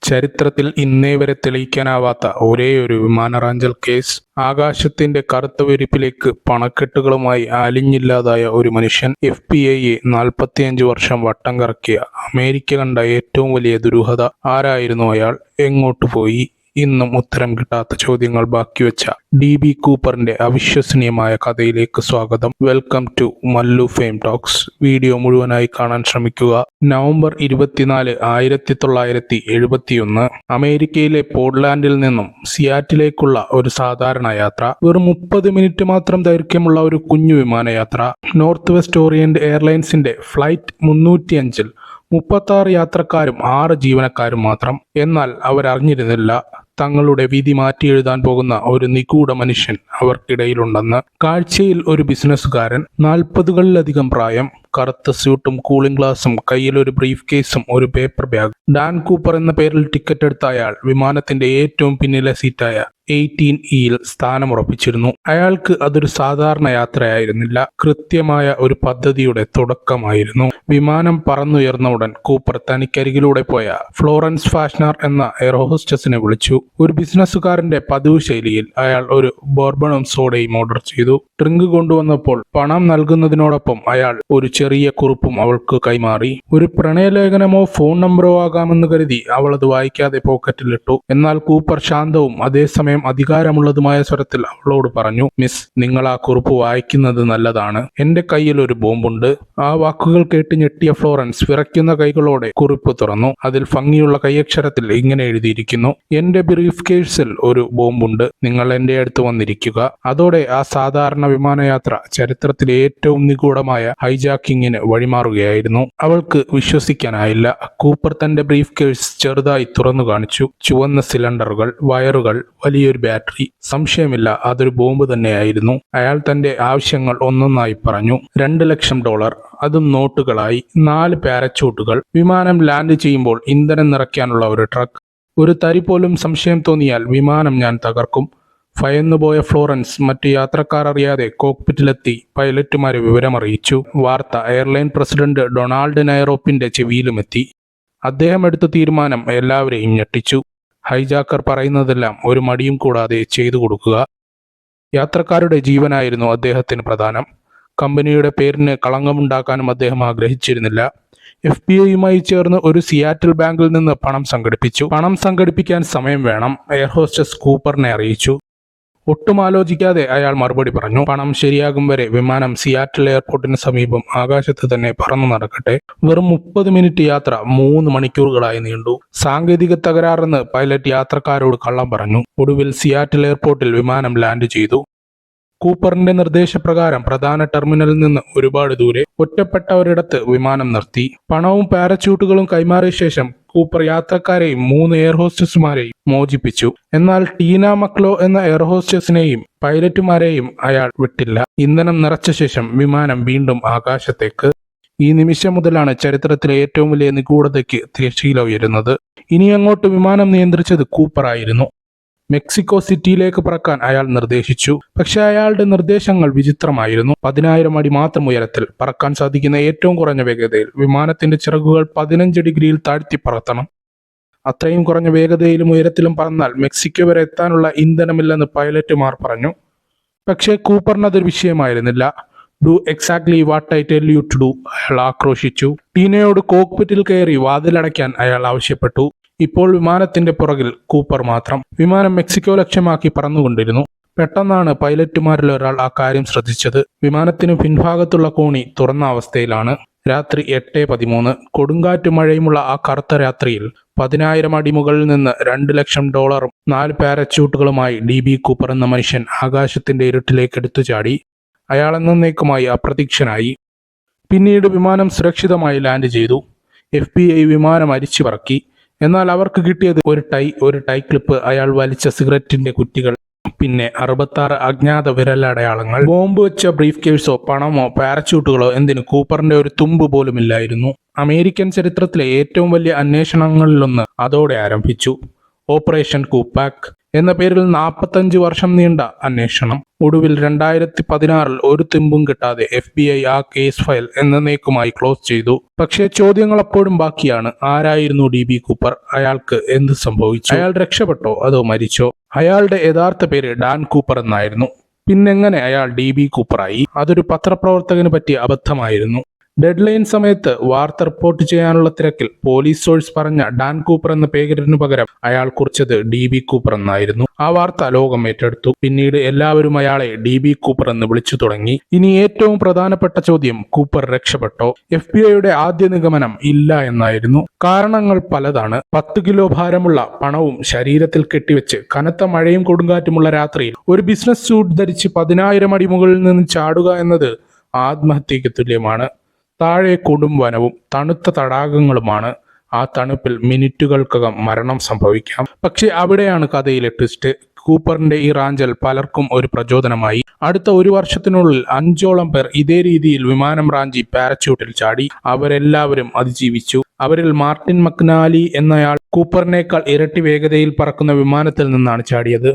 ചരിത്രത്തിൽ ഇന്നേവരെ തെളിയിക്കാനാവാത്ത ഒരേയൊരു വിമാനറാഞ്ചൽ കേസ്. ആകാശത്തിന്റെ കറുത്ത വിരിപ്പിലേക്ക് പണക്കെട്ടുകളുമായി അലിഞ്ഞില്ലാതായ ഒരു മനുഷ്യൻ. FBI 45 വർഷം വട്ടം കറക്കിയ അമേരിക്ക കണ്ട ഏറ്റവും വലിയ ദുരൂഹത. ആരായിരുന്നു അയാൾ? എങ്ങോട്ട് പോയി? ഇന്നും ഉത്തരം കിട്ടാത്ത ചോദ്യങ്ങൾ ബാക്കിവെച്ച DB കൂപ്പറിന്റെ അവിശ്വസനീയമായ കഥയിലേക്ക് സ്വാഗതം. Welcome to Mallu fame talks. Video മുഴുവനായി കാണാൻ ശ്രമിക്കുക. നവംബർ 24, 1971 അമേരിക്കയിലെ പോർട്ട്ലാൻഡിൽ നിന്നും സിയാറ്റിലേക്കുള്ള ഒരു സാധാരണ യാത്ര. വെറും 30 മിനിറ്റ് മാത്രം ദൈർഘ്യമുള്ള ഒരു കുഞ്ഞു വിമാനയാത്ര. നോർത്ത് വെസ്റ്റ് ഓറിയന്റ് എയർലൈൻസിന്റെ ഫ്ലൈറ്റ് 305-ൽ 36 യാത്രക്കാരും 6 ജീവനക്കാരും മാത്രം. എന്നാൽ അവരറിഞ്ഞിരുന്നില്ല, തങ്ങളുടെ വിധി മാറ്റിയെഴുതാൻ പോകുന്ന ഒരു നിഗൂഢ മനുഷ്യൻ അവർക്കിടയിലുണ്ടെന്ന്. കാഴ്ചയിൽ ഒരു ബിസിനസ്സുകാരൻ, 40കളിലധികം പ്രായം, കറുത്ത സ്യൂട്ടും കൂളിംഗ് ഗ്ലാസും, കയ്യിലൊരു ബ്രീഫ് കേസും ഒരു പേപ്പർ ബാഗ്. ഡാൻ കൂപ്പർ എന്ന പേരിൽ ടിക്കറ്റ് എടുത്ത അയാൾ വിമാനത്തിന്റെ ഏറ്റവും പിന്നിലെ സീറ്റായ 18E-യിൽ സ്ഥാനമുറപ്പിച്ചിരുന്നു. അയാൾക്ക് അതൊരു സാധാരണ യാത്രയായിരുന്നില്ല, കൃത്യമായ ഒരു പദ്ധതിയുടെ തുടക്കമായിരുന്നു. വിമാനം പറന്നുയർന്ന ഉടൻ കൂപ്പർ തനിക്കരികിലൂടെ പോയ ഫ്ലോറൻസ് ഫാഷ്നർ എന്ന എയർ ഹോസ്റ്റസിനെ വിളിച്ചു. ഒരു ബിസിനസ്സുകാരന്റെ പതിവ് ശൈലിയിൽ അയാൾ ഒരു ബോർബണും സോഡയും ഓർഡർ ചെയ്തു. ഡ്രിങ്ക് കൊണ്ടുവന്നപ്പോൾ പണം നൽകുന്നതിനോടൊപ്പം അയാൾ ഒരു ചെറിയ കുറിപ്പും അവൾക്ക് കൈമാറി. ഒരു പ്രണയലേഖനമോ ഫോൺ നമ്പറോ ആകാമെന്ന് കരുതി അവൾ അത് വായിക്കാതെ പോക്കറ്റിലിട്ടു. എന്നാൽ കൂപ്പർ ശാന്തവും അതേസമയം അധികാരമുള്ളതുമായ സ്വരത്തിൽ അവളോട് പറഞ്ഞു, മിസ്, നിങ്ങൾ ആ കുറിപ്പ് വായിക്കുന്നത് നല്ലതാണ്. എന്റെ കയ്യിൽ ഒരു ബോംബുണ്ട്. ആ വാക്കുകൾ കേട്ട് ഞെട്ടിയ ഫ്ലോറൻസ് വിറയ്ക്കുന്ന കൈകളോടെ കുറിപ്പ് തുറന്നു. അതിൽ ഭംഗിയുള്ള കൈയക്ഷരത്തിൽ ഇങ്ങനെ എഴുതിയിരിക്കുന്നു: എന്റെ ബ്രീഫ് കേസിൽ ഒരു ബോംബുണ്ട്. നിങ്ങൾ എന്റെ അടുത്ത് വന്നിരിക്കുക. അതോടെ ആ സാധാരണ വിമാനയാത്ര ചരിത്രത്തിലെ ഏറ്റവും നിഗൂഢമായ ഹൈജാക്കിങ്ങിന് വഴിമാറുകയായിരുന്നു. അവൾക്ക് വിശ്വസിക്കാനായില്ല. കൂപ്പർ തന്റെ ബ്രീഫ് കേസ് ചെറുതായി തുറന്നു കാണിച്ചു. ചുവന്ന സിലിണ്ടറുകൾ, വയറുകൾ, വലിയൊരു ബാറ്ററി. സംശയമില്ല, അതൊരു ബോംബ് തന്നെയായിരുന്നു. അയാൾ തന്റെ ആവശ്യങ്ങൾ ഒന്നൊന്നായി പറഞ്ഞു. $2 ലക്ഷം, അതും നോട്ടുകളായി, 4 പാരച്യൂട്ടുകൾ, വിമാനം ലാൻഡ് ചെയ്യുമ്പോൾ ഇന്ധനം നിറയ്ക്കാനുള്ള ഒരു ട്രക്ക്. ഒരു തരി പോലും സംശയം തോന്നിയാൽ വിമാനം ഞാൻ തകർക്കും. ഭയന്നുപോയ ഫ്ലോറൻസ് മറ്റു യാത്രക്കാർ അറിയാതെ കോക്പിറ്റിലെത്തി പൈലറ്റുമാരെ വിവരമറിയിച്ചു. വാർത്ത എയർലൈൻ പ്രസിഡന്റ് ഡൊണാൾഡ് നൈറോപ്പിന്റെ ചെവിയിലുമെത്തി. അദ്ദേഹം എടുത്ത തീരുമാനം എല്ലാവരെയും ഞെട്ടിച്ചു. ഹൈജാക്കർ പറയുന്നതെല്ലാം ഒരു മടിയും കൂടാതെ ചെയ്തു കൊടുക്കുക. യാത്രക്കാരുടെ ജീവനായിരുന്നു അദ്ദേഹത്തിന് പ്രധാനം. കമ്പനിയുടെ പേരിന് കളങ്കമുണ്ടാക്കാനും അദ്ദേഹം ആഗ്രഹിച്ചിരുന്നില്ല. FBI-യുമായി ചേർന്ന് ഒരു സിയാറ്റിൽ ബാങ്കിൽ നിന്ന് പണം സംഘടിപ്പിച്ചു. പണം സംഘടിപ്പിക്കാൻ സമയം വേണം, എയർ ഹോസ്റ്റസ് കൂപ്പറിനെ അറിയിച്ചു. ഒട്ടും ആലോചിക്കാതെ അയാൾ മറുപടി പറഞ്ഞു. പണം ശരിയാകും വരെ വിമാനം സിയാറ്റിൽ എയർപോർട്ടിന് സമീപം ആകാശത്ത് തന്നെ പറന്നു നടക്കട്ടെ. വെറും 30 മിനിറ്റ് യാത്ര 3 മണിക്കൂറുകളായി നീണ്ടു. സാങ്കേതിക തകരാറെന്ന് പൈലറ്റ് യാത്രക്കാരോട് കള്ളം പറഞ്ഞു. ഒടുവിൽ സിയാറ്റിൽ എയർപോർട്ടിൽ വിമാനം ലാൻഡ് ചെയ്തു. കൂപ്പറിന്റെ നിർദ്ദേശപ്രകാരം പ്രധാന ടെർമിനലിൽ നിന്ന് ഒരുപാട് ദൂരെ ഒറ്റപ്പെട്ട ഒരിടത്ത് വിമാനം നിർത്തി. പണവും പാരച്യൂട്ടുകളും കൈമാറിയ ശേഷം കൂപ്പർ യാത്രക്കാരെയും 3 എയർ ഹോസ്റ്റസുമാരെയും മോചിപ്പിച്ചു. എന്നാൽ ടീന മക്ലോ എന്ന എയർ ഹോസ്റ്റസിനെയും പൈലറ്റുമാരെയും അയാൾ വിട്ടില്ല. ഇന്ധനം നിറച്ച ശേഷം വിമാനം വീണ്ടും ആകാശത്തേക്ക്. ഈ നിമിഷം മുതലാണ് ചരിത്രത്തിലെ ഏറ്റവും വലിയ നിഗൂഢതയ്ക്ക് തിരശ്ശീല ഉയരുന്നത്. ഇനി അങ്ങോട്ട് വിമാനം നിയന്ത്രിച്ചത് കൂപ്പറായിരുന്നു. മെക്സിക്കോ സിറ്റിയിലേക്ക് പറക്കാൻ അയാൾ നിർദ്ദേശിച്ചു. പക്ഷെ അയാളുടെ നിർദ്ദേശങ്ങൾ വിചിത്രമായിരുന്നു. 10,000 അടി മാത്രം ഉയരത്തിൽ പറക്കാൻ സാധിക്കുന്ന ഏറ്റവും കുറഞ്ഞ വേഗതയിൽ വിമാനത്തിന്റെ ചിറകുകൾ 15 ഡിഗ്രിയിൽ താഴ്ത്തി പറത്തണം. അത്രയും കുറഞ്ഞ വേഗതയിലും ഉയരത്തിലും പറന്നാൽ മെക്സിക്കോ വരെ എത്താനുള്ള ഇന്ധനമില്ലെന്ന് പൈലറ്റുമാർ പറഞ്ഞു. പക്ഷേ കൂപ്പറിന് അതൊരു വിഷയമായിരുന്നില്ല. Do exactly what I tell you to do, അയാൾ ആക്രോശിച്ചു. ടീനയോട് കോക്പിറ്റിൽ കയറി വാതിലടയ്ക്കാൻ അയാൾ ആവശ്യപ്പെട്ടു. ഇപ്പോൾ വിമാനത്തിന്റെ പുറകിൽ കൂപ്പർ മാത്രം. വിമാനം മെക്സിക്കോ ലക്ഷ്യമാക്കി പറന്നുകൊണ്ടിരുന്നു. പെട്ടെന്നാണ് പൈലറ്റുമാരിൽ ഒരാൾ ആ കാര്യം ശ്രദ്ധിച്ചത്. വിമാനത്തിന് പിൻഭാഗത്തുള്ള കോണി തുറന്ന അവസ്ഥയിലാണ്. രാത്രി 8:13. കൊടുങ്കാറ്റ് മഴയുമുള്ള ആ കറുത്ത രാത്രിയിൽ 10,000 അടി മുകളിൽ നിന്ന് $2 ലക്ഷം, 4 പാരച്യൂട്ടുകളുമായി DB കൂപ്പർ എന്ന മനുഷ്യൻ ആകാശത്തിന്റെ ഇരുട്ടിലേക്ക് എടുത്തു ചാടി. അയാൾ എന്നേക്കുമായി അപ്രത്യക്ഷനായി. പിന്നീട് വിമാനം സുരക്ഷിതമായി ലാൻഡ് ചെയ്തു. FBI വിമാനം അരിച്ചു പറക്കി. എന്നാൽ അവർക്ക് കിട്ടിയത് ഒരു ടൈ ക്ലിപ്പ്, അയാൾ വലിച്ച സിഗരറ്റിന്റെ കുറ്റികൾ, പിന്നെ 66 അജ്ഞാത വിരലടയാളങ്ങൾ. ബോംബ് വെച്ച ബ്രീഫ് കേസോ പണമോ പാരച്യൂട്ടുകളോ എന്തിന് കൂപ്പറിന്റെ ഒരു തുമ്പ് പോലുമില്ലായിരുന്നു. അമേരിക്കൻ ചരിത്രത്തിലെ ഏറ്റവും വലിയ അന്വേഷണങ്ങളിലൊന്ന് അതോടെ ആരംഭിച്ചു. ഓപ്പറേഷൻ കൂപ്പാക്. എന്ന പേരിൽ 45 വർഷം നീണ്ട അന്വേഷണം. ഒടുവിൽ 2016 ഒരു തുമ്പും കിട്ടാതെ FBI ആ കേസ് ഫയൽ എന്നേക്കുമായി ക്ലോസ് ചെയ്തു. പക്ഷേ ചോദ്യങ്ങൾ അപ്പോഴും ബാക്കിയാണ്. ആരായിരുന്നു DB കൂപ്പർ? അയാൾക്ക് എന്ത് സംഭവിച്ചു? അയാൾ രക്ഷപ്പെട്ടോ അതോ മരിച്ചോ? അയാളുടെ യഥാർത്ഥ പേര് ഡാൻ കൂപ്പർ എന്നായിരുന്നു. പിന്നെങ്ങനെ അയാൾ DB കൂപ്പറായി? അതൊരു പത്രപ്രവർത്തകന് പറ്റിയ അബദ്ധമായിരുന്നു. ഡെഡ്ലൈൻ സമയത്ത് വാർത്ത റിപ്പോർട്ട് ചെയ്യാനുള്ള തിരക്കിൽ പോലീസ് സോഴ്സ് പറഞ്ഞ ഡാൻ കൂപ്പർ എന്ന പേരിനു പകരം അയാൾ കുറിച്ചത് DB കൂപ്പർ എന്നായിരുന്നു. ആ വാർത്ത ലോകം ഏറ്റെടുത്തു. പിന്നീട് എല്ലാവരും അയാളെ DB കൂപ്പർ എന്ന് വിളിച്ചു തുടങ്ങി. ഇനി ഏറ്റവും പ്രധാനപ്പെട്ട ചോദ്യം, കൂപ്പർ രക്ഷപ്പെട്ടോ? FBIയുടെ ആദ്യ നിഗമനം ഇല്ല എന്നായിരുന്നു. കാരണങ്ങൾ പലതാണ്. 10 കിലോ ഭാരമുള്ള പണവും ശരീരത്തിൽ കെട്ടിവെച്ച് കനത്ത മഴയും കൊടുങ്കാറ്റുമുള്ള രാത്രിയിൽ ഒരു ബിസിനസ് സൂട്ട് ധരിച്ച് 10,000 അടി മുകളിൽ നിന്ന് ചാടുക എന്നത് ആത്മഹത്യക്ക് തുല്യമാണ്. താഴെ കൊടും വനവും തണുത്ത തടാകങ്ങളുമാണ്. ആ തണുപ്പിൽ മിനിറ്റുകൾക്കകം മരണം സംഭവിക്കാം. പക്ഷെ അവിടെയാണ് കഥയിലെ ട്വിസ്റ്റ്. കൂപ്പറിന്റെ ഈ റാഞ്ചൽ പലർക്കും ഒരു പ്രചോദനമായി. അടുത്ത 1 വർഷത്തിനുള്ളിൽ 5ഓളം പേർ ഇതേ രീതിയിൽ വിമാനം റാഞ്ചി പാരച്യൂട്ടിൽ ചാടി. അവരെല്ലാവരും അതിജീവിച്ചു. അവരിൽ മാർട്ടിൻ മക്നാലി എന്നയാൾ കൂപ്പറിനേക്കാൾ ഇരട്ടി വേഗതയിൽ പറക്കുന്ന വിമാനത്തിൽ നിന്നാണ് ചാടിയത്.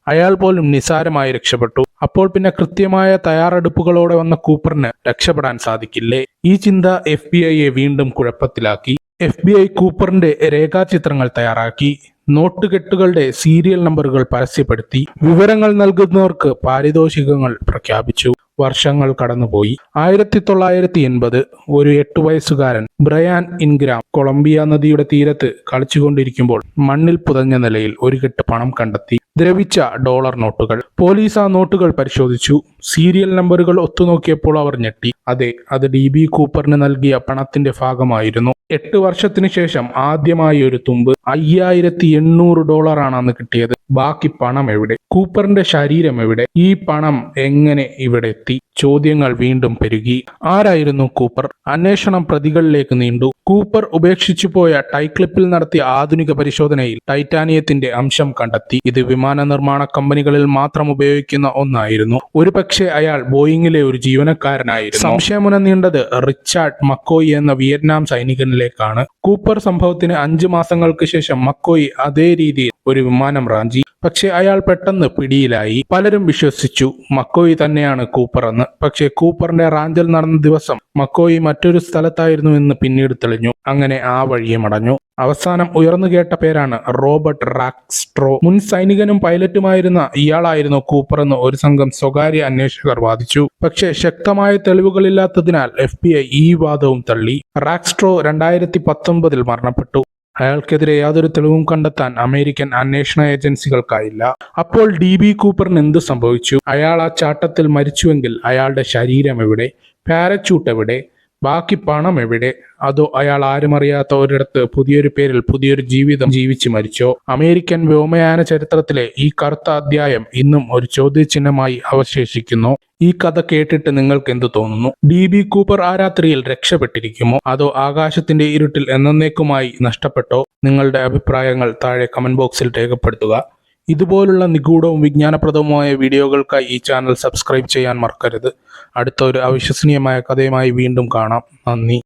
അയാൾ പോലും നിസാരമായി രക്ഷപ്പെട്ടു. അപ്പോൾ പിന്നെ കൃത്യമായ തയ്യാറെടുപ്പുകളോടെ വന്ന കൂപ്പറിന് രക്ഷപ്പെടാൻ സാധിക്കില്ലേ? ഈ ചിന്ത FBIയെ വീണ്ടും കുഴപ്പത്തിലാക്കി. FBI കൂപ്പറിന്റെ രേഖാചിത്രങ്ങൾ തയ്യാറാക്കി. നോട്ടുകെട്ടുകളുടെ സീരിയൽ നമ്പറുകൾ പരസ്യപ്പെടുത്തി. വിവരങ്ങൾ നൽകുന്നവർക്ക് പാരിതോഷികങ്ങൾ പ്രഖ്യാപിച്ചു. വർഷങ്ങൾ കടന്നുപോയി. 1980 ഒരു 8 വയസ്സുകാരൻ ബ്രയാൻ ഇൻഗ്രാം കൊളംബിയ നദിയുടെ തീരത്ത് കളിച്ചുകൊണ്ടിരിക്കുമ്പോൾ മണ്ണിൽ പുതഞ്ഞ നിലയിൽ ഒരു കെട്ട് പണം കണ്ടെത്തി. ദ്രവിച്ച ഡോളർ നോട്ടുകൾ. പോലീസ് ആ നോട്ടുകൾ പരിശോധിച്ചു. സീരിയൽ നമ്പറുകൾ ഒത്തുനോക്കിയപ്പോൾ അവർ ഞെട്ടി. അതെ, അത് DB കൂപ്പറിന് നൽകിയ പണത്തിന്റെ ഭാഗമായിരുന്നു. 8 വർഷത്തിന് ശേഷം ആദ്യമായി ഒരു തുമ്പ്. $5,800 അന്ന് കിട്ടിയത്. ബാക്കി പണം എവിടെ? കൂപ്പറിന്റെ ശരീരം എവിടെ? ഈ പണം എങ്ങനെ ഇവിടെ എത്തി? ചോദ്യങ്ങൾ വീണ്ടും പെരുകി. ആരായിരുന്നു കൂപ്പർ? അന്വേഷണം പ്രതികളിലേക്ക് നീണ്ടു. കൂപ്പർ ഉപേക്ഷിച്ചു പോയ ടൈക്ലിപ്പിൽ നടത്തിയ ആധുനിക പരിശോധനയിൽ ടൈറ്റാനിയത്തിന്റെ അംശം കണ്ടെത്തി. ഇത് വിമാന നിർമ്മാണ കമ്പനികളിൽ മാത്രം ഉപയോഗിക്കുന്ന ഒന്നായിരുന്നു. ഒരുപക്ഷെ അയാൾ ബോയിങ്ങിലെ ഒരു ജീവനക്കാരനായിരുന്നു. സംശയമുന നീണ്ടത് റിച്ചാർഡ് മക്കോയി എന്ന വിയറ്റ്നാം സൈനികനിലേക്കാണ്. കൂപ്പർ സംഭവത്തിന് 5 മാസങ്ങൾക്ക് ശേഷം മക്കോയി അതേ രീതിയിൽ ഒരു വിമാനം റാഞ്ചി. പക്ഷെ അയാൾ പെട്ടെന്ന് പിടിയിലായി. പലരും വിശ്വസിച്ചു മക്കോയി തന്നെയാണ് കൂപ്പർ എന്ന്. പക്ഷെ കൂപ്പറിന്റെ റാഞ്ചൽ നടന്ന ദിവസം മക്കോയി മറ്റൊരു സ്ഥലത്തായിരുന്നു എന്ന് പിന്നീട് തെളിഞ്ഞു. അങ്ങനെ ആ വഴിയും അടഞ്ഞു. അവസാനം ഉയർന്നു കേട്ട പേരാണ് റോബർട്ട് റാക്സ്ട്രോ. മുൻ സൈനികനും പൈലറ്റുമായിരുന്ന ഇയാളായിരുന്നു കൂപ്പർ എന്ന് ഒരു സംഘം സ്വകാര്യ അന്വേഷകർ വാദിച്ചു. പക്ഷേ ശക്തമായ തെളിവുകളില്ലാത്തതിനാൽ FBI ഈ വാദവും തള്ളി. റാക്സ്ട്രോ 2019 മരണപ്പെട്ടു. അയാൾക്കെതിരെ യാതൊരു തെളിവും കണ്ടെത്താൻ അമേരിക്കൻ അന്വേഷണ ഏജൻസികൾക്കായില്ല. അപ്പോൾ DB കൂപ്പറിന് എന്ത് സംഭവിച്ചു? അയാൾ ആ ചാട്ടത്തിൽ മരിച്ചുവെങ്കിൽ അയാളുടെ ശരീരം എവിടെ? പാരച്യൂട്ട് എവിടെ? ബാക്കി പണം എവിടെ? അതോ അയാൾ ആരുമറിയാത്ത ഒരിടത്ത് പുതിയൊരു പേരിൽ പുതിയൊരു ജീവിതം ജീവിച്ച് മരിച്ചോ? അമേരിക്കൻ വ്യോമയാന ചരിത്രത്തിലെ ഈ കറുത്ത അധ്യായം ഇന്നും ഒരു ചോദ്യചിഹ്നമായി അവശേഷിക്കുന്നു. ഈ കഥ കേട്ടിട്ട് നിങ്ങൾക്ക് എന്ത് തോന്നുന്നു? DB കൂപ്പർ ആ രാത്രിയിൽ രക്ഷപ്പെട്ടിരിക്കുമോ? അതോ ആകാശത്തിന്റെ ഇരുട്ടിൽ എന്നേക്കുമായി നഷ്ടപ്പെട്ടോ? നിങ്ങളുടെ അഭിപ്രായങ്ങൾ താഴെ കമന്റ് ബോക്സിൽ രേഖപ്പെടുത്തുക. ഇതുപോലുള്ള നിഗൂഢവും വിജ്ഞാനപ്രദവുമായ വീഡിയോകൾക്കായി ഈ ചാനൽ സബ്സ്ക്രൈബ് ചെയ്യാൻ മറക്കരുത്. അടുത്ത ഒരു അവിശ്വസനീയമായ കഥയുമായി വീണ്ടും കാണാം. നന്ദി.